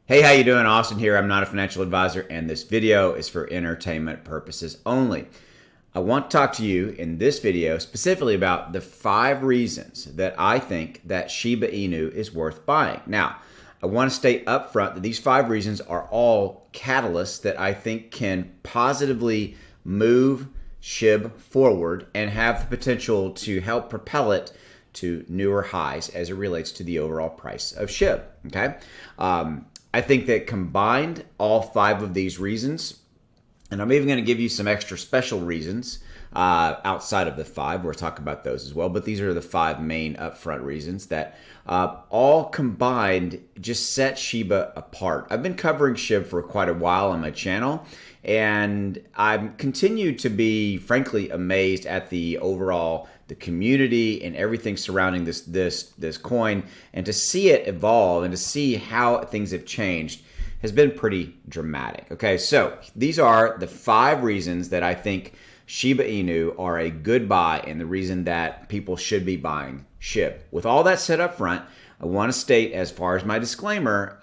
Hey, how you doing? Austin here. I'm not a financial advisor, and this video is for entertainment purposes only. I want to talk to you in this video specifically about the 5 reasons that I think that Shiba Inu is worth buying. Now, I want to state up front that these 5 reasons are all catalysts that I think can positively move SHIB forward and have the potential to help propel it to newer highs as it relates to the overall price of SHIB. Okay. I think that combined, all 5 of these reasons, and I'm even going to give you some extra special reasons outside of the 5. We'll talk about those as well. But these are the 5 main upfront reasons that all combined just set Shiba apart. I've been covering SHIB for quite a while on my channel, and I'm continued to be, frankly, amazed at the community and everything surrounding this coin, and to see it evolve and to see how things have changed has been pretty dramatic. Okay, so these are the 5 reasons that I think Shiba Inu are a good buy and the reason that people should be buying SHIB. With all that said up front, I want to state, as far as my disclaimer,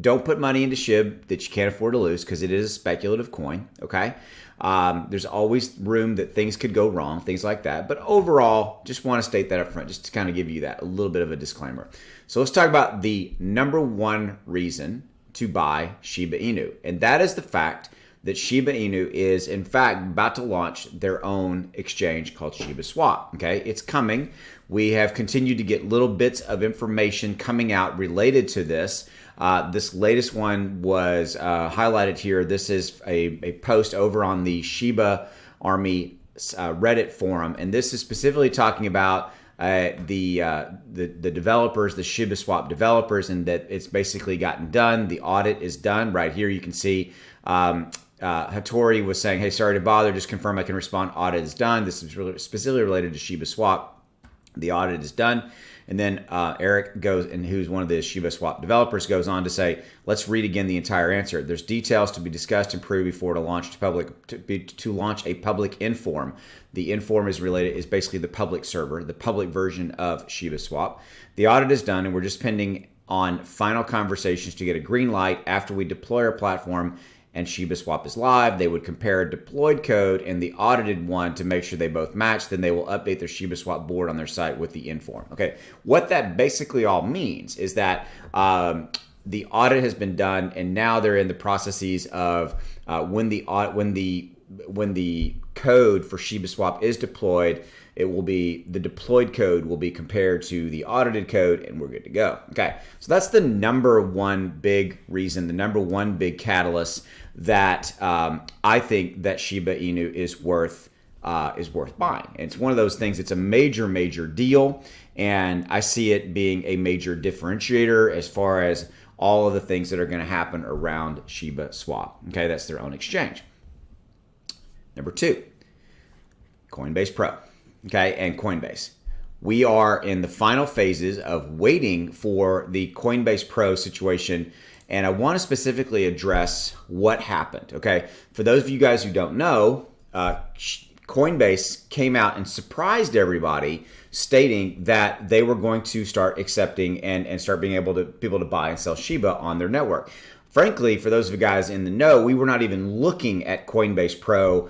don't put money into SHIB that you can't afford to lose, because it is a speculative coin, okay? There's always room that things could go wrong, things like that. But overall, just want to state that up front, just to kind of give you that a little bit of a disclaimer. So let's talk about the number 1 reason to buy Shiba Inu. And that is the fact that Shiba Inu is, in fact, about to launch their own exchange called Shiba Swap. Okay, it's coming. We have continued to get little bits of information coming out related to this. This latest one was highlighted here. This is a post over on the Shiba Army Reddit forum, and this is specifically talking about the developers, the Shiba Swap developers, and that it's basically gotten done. The audit is done. Right here you can see Hattori was saying, hey, sorry to bother, just confirm I can respond. Audit is done. This is really specifically related to Shiba Swap. The audit is done. And then Eric goes, and who's one of the Shiba Swap developers, goes on to say, let's read again the entire answer. There's details to be discussed and proved before to launch to launch a public inform. The inform is basically the public server, the public version of Shiba Swap. The audit is done, and we're just pending on final conversations to get a green light after we deploy our platform and Shiba Swap is live. They would compare a deployed code and the audited one to make sure they both match. Then they will update their Shiba Swap board on their site with the inform. Okay, what that basically all means is that the audit has been done, and now they're in the processes of when the code for Shiba Swap is deployed, the deployed code will be compared to the audited code, and we're good to go. Okay, so that's the number 1 big reason, the number 1 big catalyst that I think that Shiba Inu is worth buying. And it's one of those things. It's a major deal, and I see it being a major differentiator as far as all of the things that are going to happen around Shiba Swap. Okay, that's their own exchange. Number 2, Coinbase Pro. Okay, and Coinbase. We are in the final phases of waiting for the Coinbase Pro situation, and I want to specifically address what happened. Okay, for those of you guys who don't know, Coinbase came out and surprised everybody, stating that they were going to start accepting and start being able to people to buy and sell Shiba on their network. Frankly, for those of you guys in the know, we were not even looking at Coinbase Pro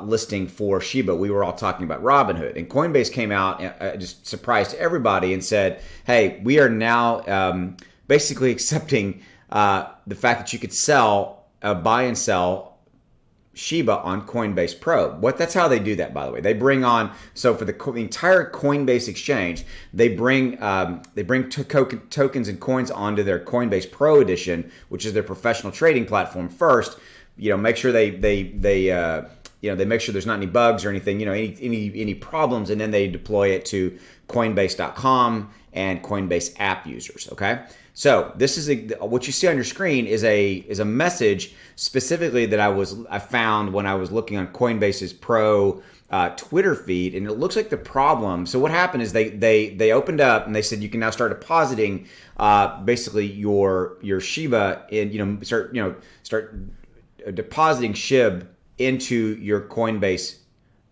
listing for Shiba. We were all talking about Robinhood. And Coinbase came out and just surprised everybody and said, hey, we are now basically accepting the fact that you could buy and sell Shiba on Coinbase Pro. That's how they do that, by the way. They bring on, so for the entire Coinbase exchange, they bring tokens and coins onto their Coinbase Pro edition, which is their professional trading platform first. Make sure they make sure there's not any bugs or anything, any problems, and then they deploy it to Coinbase.com and Coinbase app users. Okay, so this is what you see on your screen is a message specifically that I found when I was looking on Coinbase's Pro Twitter feed, and it looks like the problem. So what happened is they opened up and they said you can now start depositing basically your Shiba in start depositing SHIB into your Coinbase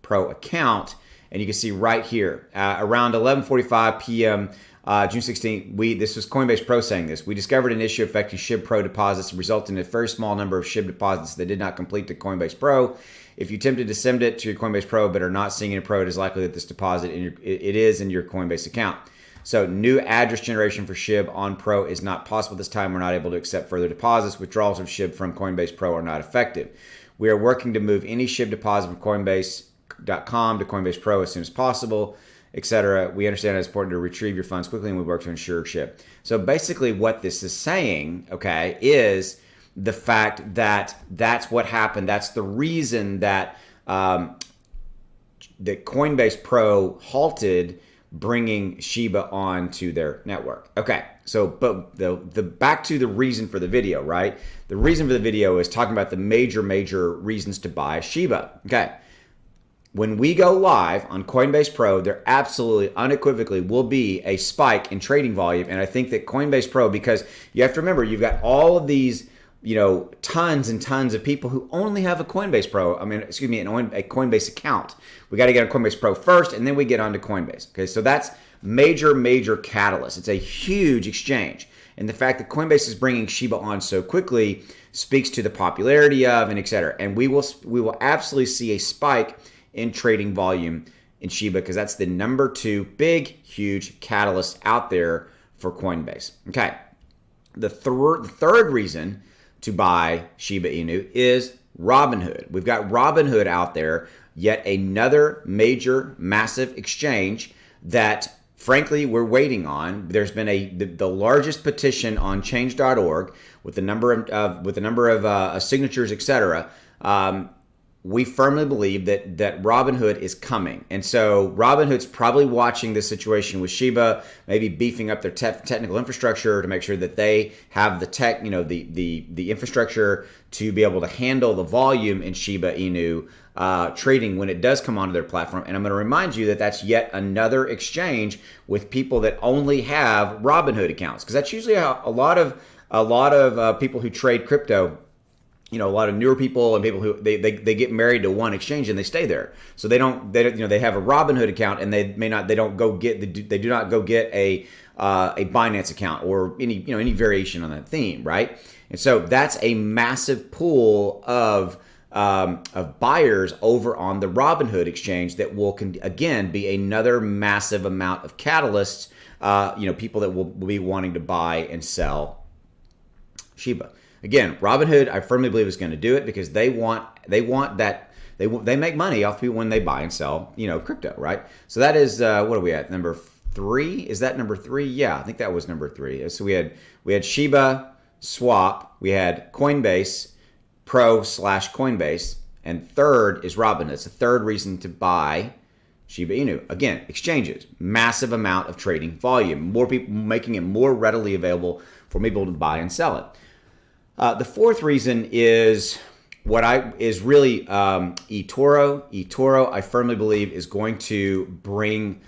Pro account. And you can see right here, around 11:45 p.m. June 16th, this was Coinbase Pro saying this. We discovered an issue affecting SHIB Pro deposits, resulting in a very small number of SHIB deposits that did not complete to Coinbase Pro. If you attempted to send it to your Coinbase Pro but are not seeing it in Pro, it is likely that this deposit it is in your Coinbase account. So new address generation for SHIB on Pro is not possible this time. We're not able to accept further deposits. Withdrawals of SHIB from Coinbase Pro are not effective. We are working to move any SHIB deposit from Coinbase.com to Coinbase Pro as soon as possible, etc. We understand it's important to retrieve your funds quickly, and we work to ensure SHIB. So basically what this is saying, okay, is the fact that that's what happened. That's the reason that that Coinbase Pro halted bringing Shiba onto their network. Okay, so but the back to the reason for the video, right? The reason for the video is talking about the major reasons to buy Shiba. Okay, when we go live on Coinbase Pro, there absolutely unequivocally will be a spike in trading volume, and I think that Coinbase Pro, because you have to remember, you've got all of these, you know, tons and tons of people who only have a Coinbase Pro. I mean, excuse me, a Coinbase account. We got to get on Coinbase Pro first, and then we get onto Coinbase. Okay, so that's major catalyst. It's a huge exchange, and the fact that Coinbase is bringing Shiba on so quickly speaks to the popularity of and etc. And we will absolutely see a spike in trading volume in Shiba because that's the number 2 big, huge catalyst out there for Coinbase. Okay, the third reason to buy Shiba Inu is Robinhood. We've got Robinhood out there, yet another major, massive exchange that, frankly, we're waiting on. There's been the largest petition on Change.org with the number of signatures, etc. We firmly believe that Robinhood is coming. And so Robinhood's probably watching this situation with Shiba, maybe beefing up their technical infrastructure to make sure that they have the tech, you know, the infrastructure to be able to handle the volume in Shiba Inu trading when it does come onto their platform. And I'm going to remind you that that's yet another exchange with people that only have Robinhood accounts, because that's usually how a lot of people who trade crypto, you know, a lot of newer people and people who they get married to one exchange and they stay there. So they have a Robinhood account and they do not go get a Binance account or any variation on that theme, right? And so that's a massive pool of buyers over on the Robinhood exchange that will again be another massive amount of catalysts. People that will be wanting to buy and sell Shiba. Again, Robinhood, I firmly believe, is going to do it because they make money off people when they buy and sell, crypto, right? So that is what are we at? Number 3? Is that number 3? Yeah, I think that was number 3. So we had Shiba Swap, we had Coinbase Pro / Coinbase, and third is Robinhood. It's the third reason to buy Shiba Inu. Again, exchanges, massive amount of trading volume, more people making it more readily available for people to buy and sell it. The fourth reason is really Etoro. Etoro, I firmly believe, is going to bring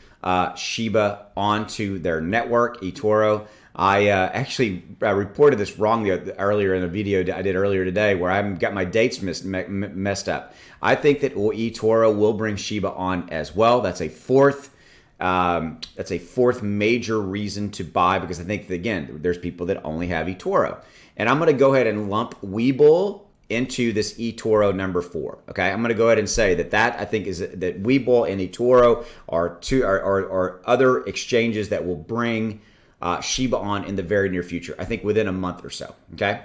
Shiba onto their network. Etoro, I actually reported this wrong earlier in a video I did earlier today where I got my dates messed up. I think that Etoro will bring Shiba on as well. That's a fourth major reason to buy, because I think that, again, there's people that only have Etoro. And I'm going to go ahead and lump Webull into this Etoro number 4. Okay, I'm going to go ahead and say that I think is that Webull and Etoro are other exchanges that will bring Shiba on in the very near future. I think within a month or so. Okay,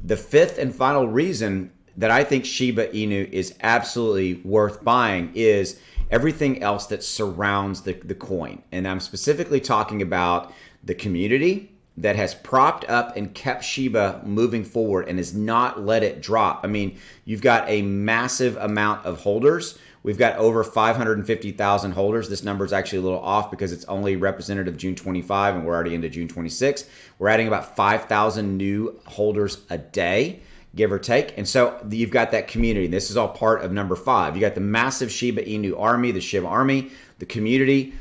the fifth and final reason that I think Shiba Inu is absolutely worth buying is everything else that surrounds the coin. And I'm specifically talking about the community that has propped up and kept Shiba moving forward and has not let it drop. I mean, you've got a massive amount of holders. We've got over 550,000 holders. This number is actually a little off because it's only representative June 25 and we're already into June 26. We're adding about 5,000 new holders a day, give or take. And so you've got that community. This is all part of number 5. You got the massive Shiba Inu army, the Shiba army, the community,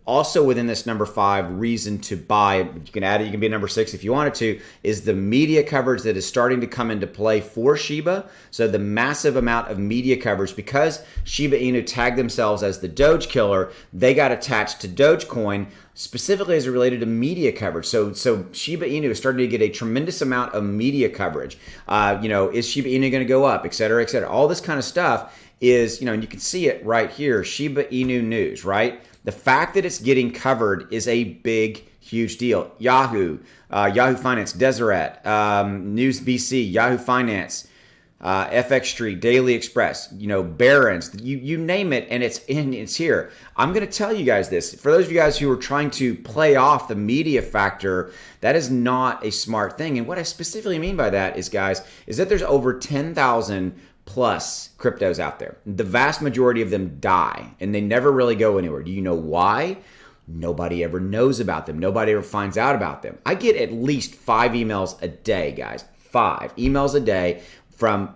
Also within this number 5 reason to buy, you can add it, you can be number 6 if you wanted to, is the media coverage that is starting to come into play for Shiba. So the massive amount of media coverage, because Shiba Inu tagged themselves as the Doge killer, they got attached to Dogecoin specifically as it related to media coverage. So Shiba Inu is starting to get a tremendous amount of media coverage. Is Shiba Inu going to go up, et cetera, et cetera. All this kind of stuff is, and you can see it right here, Shiba Inu news, right? The fact that it's getting covered is a big, huge deal. Yahoo Finance, Deseret, News BC, Yahoo Finance, FX Street, Daily Express, Barron's, you name it, and it's here. I'm going to tell you guys this. For those of you guys who are trying to play off the media factor, that is not a smart thing. And what I specifically mean by that is, guys, is that there's over 10,000 plus cryptos out there. The vast majority of them die, and they never really go anywhere. Do you know why? Nobody ever knows about them. Nobody ever finds out about them. I get at least 5 emails a day, guys. 5 emails a day from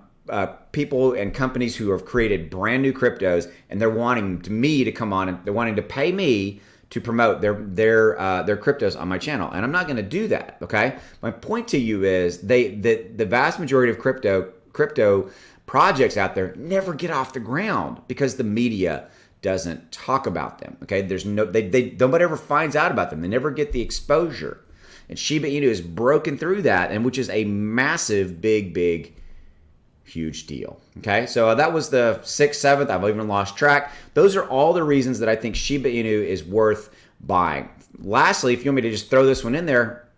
people and companies who have created brand new cryptos, and they're wanting me to come on, and they're wanting to pay me to promote their cryptos on my channel. And I'm not going to do that, okay? My point to you is the vast majority of crypto projects out there never get off the ground because the media doesn't talk about them. Okay, nobody ever finds out about them. They never get the exposure, and Shiba Inu has broken through that, and which is a massive, big, huge deal. Okay, so that was the 6th, 7th. I've even lost track. Those are all the reasons that I think Shiba Inu is worth buying. Lastly, if you want me to just throw this one in there,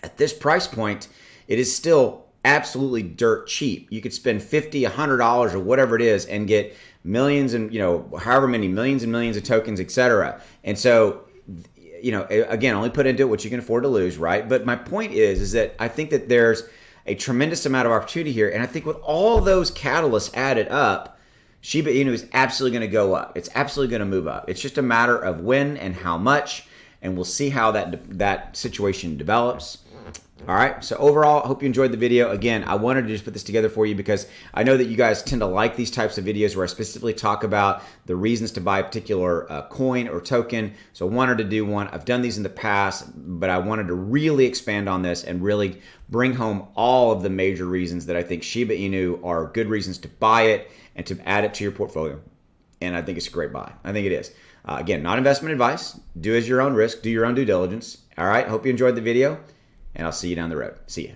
at this price point, it is still absolutely dirt cheap. You could spend $50, $100 or whatever it is and get millions and, however many millions and millions of tokens, etc. And so, again, only put into it what you can afford to lose, right? But my point is that I think that there's a tremendous amount of opportunity here. And I think with all those catalysts added up, Shiba Inu is absolutely going to go up. It's absolutely going to move up. It's just a matter of when and how much, and we'll see how that situation develops. All right, so overall, I hope you enjoyed the video. Again, I wanted to just put this together for you because I know that you guys tend to like these types of videos where I specifically talk about the reasons to buy a particular coin or token. So I wanted to do one. I've done these in the past, but I wanted to really expand on this and really bring home all of the major reasons that I think Shiba Inu are good reasons to buy it and to add it to your portfolio. And I think it's a great buy. I think it is. Again, not investment advice. Do as your own risk. Do your own due diligence. All right, hope you enjoyed the video. And I'll see you down the road. See ya.